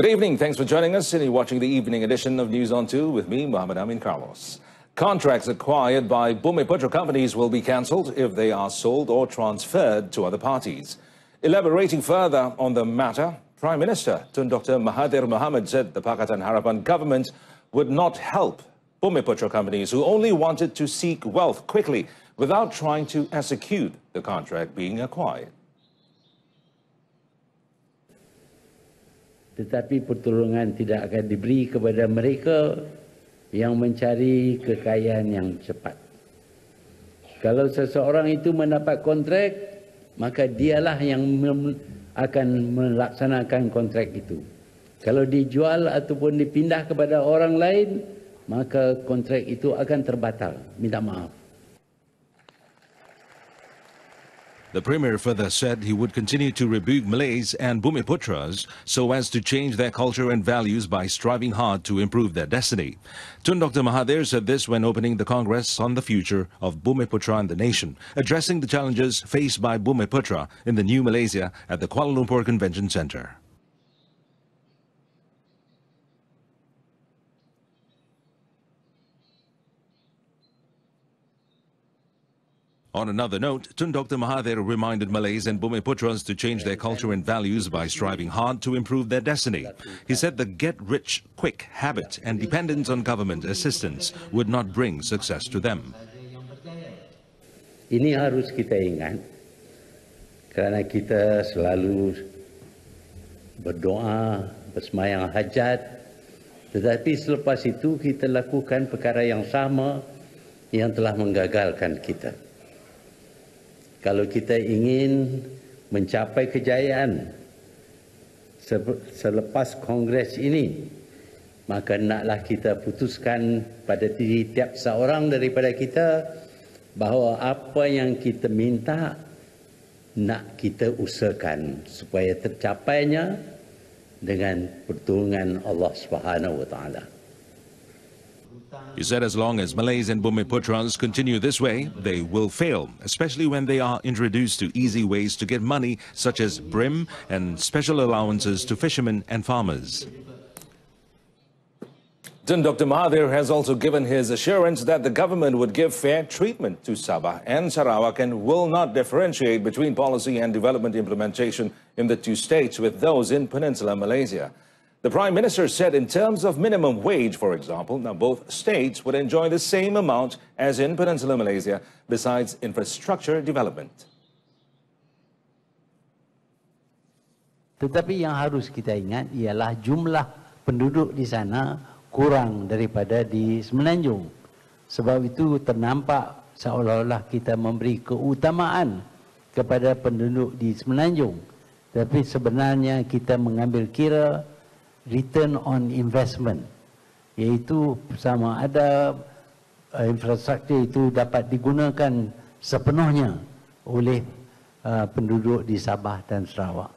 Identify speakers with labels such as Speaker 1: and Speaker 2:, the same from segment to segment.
Speaker 1: Good evening. Thanks for joining us. You're watching the evening edition of News on 2 with me, Muhammad Amin Carlos. Contracts acquired by Bumiputra companies will be cancelled if they are sold or transferred to other parties. Elaborating further on the matter, Prime Minister Tun Dr. Mahathir Mohamad said the Pakatan Harapan government would not help Bumiputra companies who only wanted to seek wealth quickly without trying to execute the contract being acquired.
Speaker 2: Tetapi pertolongan tidak akan diberi kepada mereka yang mencari kekayaan yang cepat. Kalau seseorang itu mendapat kontrak, maka dialah yang akan melaksanakan kontrak itu. Kalau dijual ataupun dipindah kepada orang lain, maka kontrak itu akan terbatal. Minta maaf.
Speaker 3: The Premier further said he would continue to rebuke Malays and Bumiputras so as to change their culture and values by striving hard to improve their destiny. Tun Dr. Mahathir said this when opening the Congress on the future of Bumiputra and the nation, addressing the challenges faced by Bumiputra in the new Malaysia at the Kuala Lumpur Convention Centre. On another note, Tun Dr. Mahathir reminded Malays and Bumiputras to change their culture and values by striving hard to improve their destiny. He said the get-rich-quick habit and dependence on government assistance would not bring success to them.
Speaker 2: Ini harus kita ingat kerana kita selalu berdoa, bersemayang hajat, tetapi selepas itu kita lakukan perkara yang sama yang telah menggagalkan kita. Kalau kita ingin mencapai kejayaan selepas Kongres ini, maka naklah kita putuskan pada diri tiap seorang daripada kita bahawa apa yang kita minta nak kita usahakan supaya tercapainya dengan pertolongan Allah Subhanahu wa taala.
Speaker 3: He said as long as Malays and Bumiputras continue this way, they will fail, especially when they are introduced to easy ways to get money, such as brim and special allowances to fishermen and farmers.
Speaker 1: Then Dr. Mahathir has also given his assurance that the government would give fair treatment to Sabah and Sarawak and will not differentiate between policy and development implementation in the two states with those in Peninsular Malaysia. The Prime Minister said in terms of minimum wage, for example, now both states would enjoy the same amount as in Peninsular Malaysia, besides infrastructure development.
Speaker 2: Tetapi yang harus kita ingat ialah jumlah penduduk di sana kurang daripada di Semenanjung. Sebab itu ternampak seolah-olah kita memberi keutamaan kepada penduduk di Semenanjung. Tapi sebenarnya kita mengambil kira return on investment, iaitu sama ada infrastruktur itu dapat digunakan sepenuhnya oleh penduduk di Sabah dan Sarawak.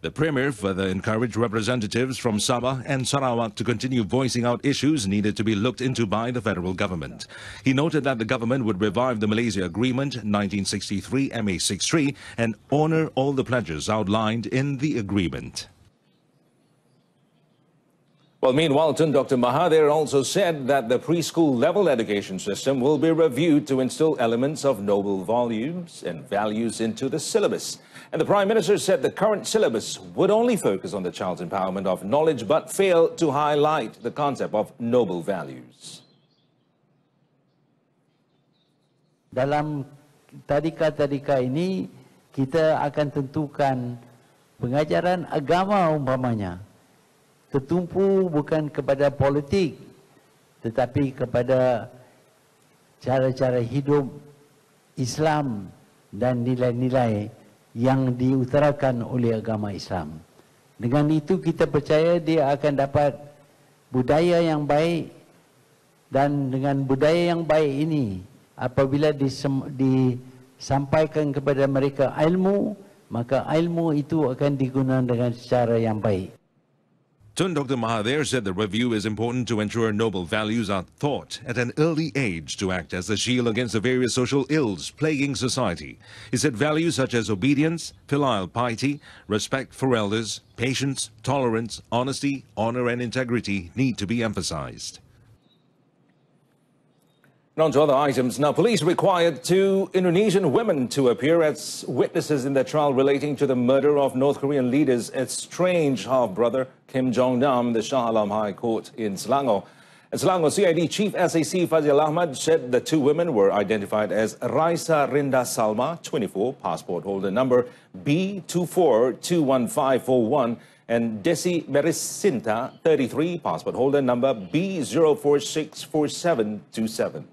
Speaker 3: The Premier further encouraged representatives from Sabah and Sarawak to continue voicing out issues needed to be looked into by the federal government. He noted that the government would revive the Malaysia Agreement 1963 MA63 and honour all the pledges outlined in the agreement.
Speaker 1: Well, meanwhile, Tun Dr. Mahathir also said that the preschool level education system will be reviewed to instill elements of noble values and values into the syllabus. And the Prime Minister said the current syllabus would only focus on the child's empowerment of knowledge but fail to highlight the concept of noble values.
Speaker 2: Dalam tadika-tadika ini, kita akan tentukan pengajaran agama umpamanya. Tertumpu bukan kepada politik, tetapi kepada cara-cara hidup Islam dan nilai-nilai yang diutarakan oleh agama Islam. Dengan itu kita percaya dia akan dapat budaya yang baik, dan dengan budaya yang baik ini apabila disampaikan kepada mereka ilmu, maka ilmu itu akan digunakan dengan secara yang baik.
Speaker 3: Tun Dr. Mahathir said the review is important to ensure noble values are taught at an early age to act as a shield against the various social ills plaguing society. He said values such as obedience, filial piety, respect for elders, patience, tolerance, honesty, honor and integrity need to be emphasized.
Speaker 1: And on to other items. Now, police required 2 Indonesian women to appear as witnesses in the trial relating to the murder of North Korean leader's estranged half-brother, Kim JongNam, in the Shah Alam High Court in Selangor. And Selangor CID Chief SAC Fazil Ahmad said the 2 women were identified as Raisa Rinda Salma, 24, passport holder number B2421541, and Desi Merisinta, 33, passport holder number B0464727.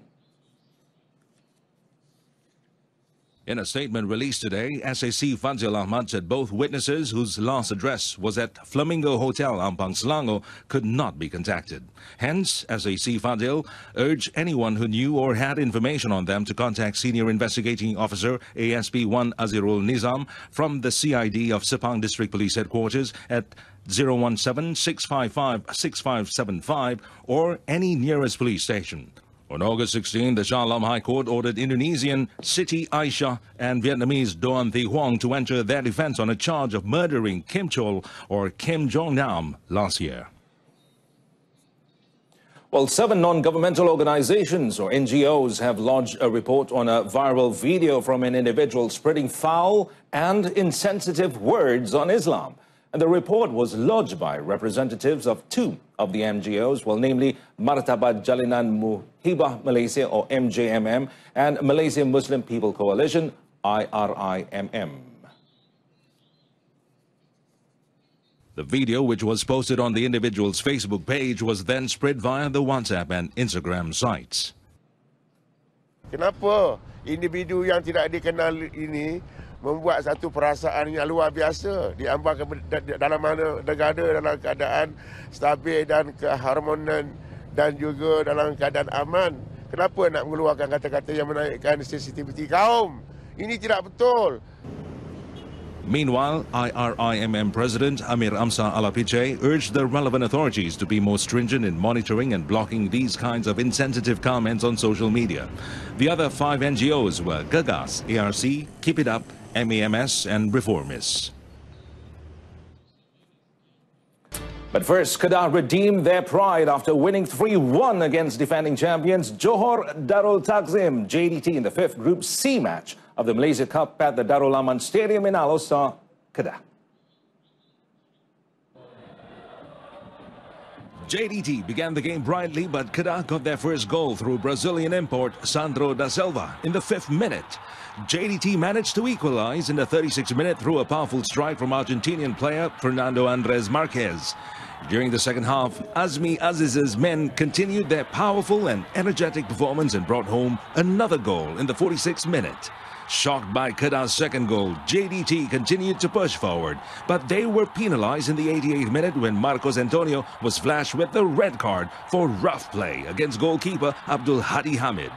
Speaker 3: In a statement released today, SAC Fazil Ahmad said both witnesses whose last address was at Flamingo Hotel, Ampang, Selangor, could not be contacted. Hence, SAC Fazil urged anyone who knew or had information on them to contact Senior Investigating Officer ASP-1 Azirul Nizam from the CID of Sepang District Police Headquarters at 017-655-6575 or any nearest police station. On August 16, the Shah Alam High Court ordered Indonesian Siti Aisyah and Vietnamese Doan Thi Huong to enter their defense on a charge of murdering Kim Chol or Kim JongNam last year.
Speaker 1: Well, 7 non-governmental organizations or NGOs have lodged a report on a viral video from an individual spreading foul and insensitive words on Islam. And the report was lodged by representatives of 2 of the NGOs, well, namely Martabat Jalinan Muhibah Malaysia, or MJMM, and Malaysia Muslim People Coalition, IRIMM.
Speaker 3: The video, which was posted on the individual's Facebook page, was then spread via the WhatsApp and Instagram sites.
Speaker 4: Kenapa individu yang tidak dikenal ini membuat satu perasaan yang luar biasa diambang dalam negara dalam keadaan stabil dan keharmonian dan juga dalam keadaan aman. Kenapa nak mengeluarkan kata-kata yang menaikkan sensitiviti kaum? Ini tidak betul.
Speaker 3: Meanwhile, IRIMM President Amir Amsa Alapiche urged the relevant authorities to be more stringent in monitoring and blocking these kinds of insensitive comments on social media. The other 5 NGOs were Gagas, ARC, Keep It Up, MEMS and Reformists.
Speaker 1: But first, Kedah redeemed their pride after winning 3-1 against defending champions Johor Darul Takzim JDT in the 5th Group C match of the Malaysia Cup at the Darul Aman Stadium in Alor, Kedah.
Speaker 3: JDT began the game brightly, but Kedah got their first goal through Brazilian import Sandro da Silva in the 5th minute. JDT managed to equalize in the 36th minute through a powerful strike from Argentinian player Fernando Andres Marquez. During the second half, Azmi Aziz's men continued their powerful and energetic performance and brought home another goal in the 46th minute. Shocked by Kedah's second goal, JDT continued to push forward, but they were penalized in the 88th minute when Marcos Antonio was flashed with the red card for rough play against goalkeeper Abdul Hadi Hamid.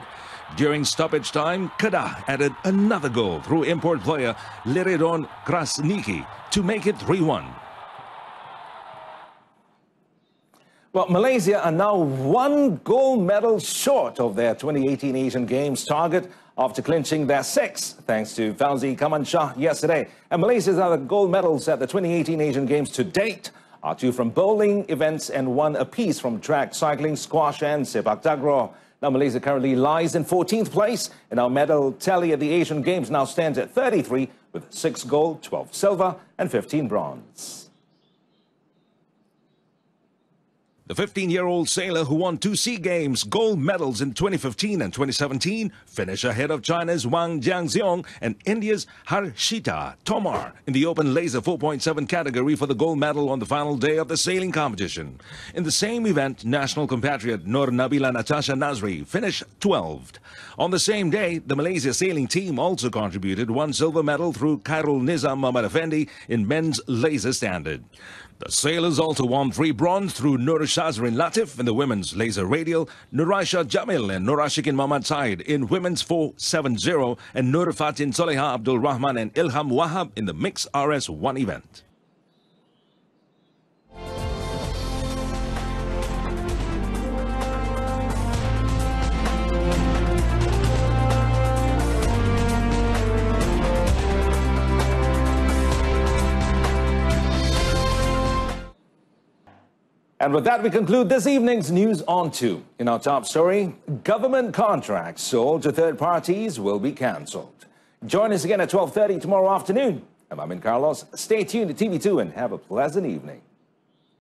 Speaker 3: During stoppage time, Kedah added another goal through import player Liridon Krasniki to make it 3-1.
Speaker 1: Well, Malaysia are now 1 gold medal short of their 2018 Asian Games target after clinching their 6th, thanks to Fauzi Kaman Shah yesterday. And Malaysia's other gold medals at the 2018 Asian Games to date are 2 from bowling events and 1 apiece from track, cycling, squash and sepak takraw. Now, Malaysia currently lies in 14th place, and our medal tally at the Asian Games now stands at 33, with 6 gold, 12 silver and 15 bronze.
Speaker 3: The 15-year-old sailor who won 2 SEA Games gold medals in 2015 and 2017 finished ahead of China's Wang Jiangxiong and India's Harshita Tomar in the open laser 4.7 category for the gold medal on the final day of the sailing competition. In the same event, national compatriot Nur Nabila Natasha Nazri finished 12th. On the same day, the Malaysia sailing team also contributed 1 silver medal through Khairul Nizam Muhammad Effendi in men's laser standard. The sailors also won 3 bronze through Nur Shazrin Latif in the women's laser radial, Nuraisha Jamil and Nurashikin Muhammad Said in women's 470, and Nur Fatin Soleha Abdul Rahman and Ilham Wahab in the mixed RS1 event.
Speaker 1: And with that, we conclude this evening's News on 2. In our top story, government contracts sold to third parties will be cancelled. Join us again at 12:30 tomorrow afternoon. I'm Amin Carlos. Stay tuned to TV2 and have a pleasant evening.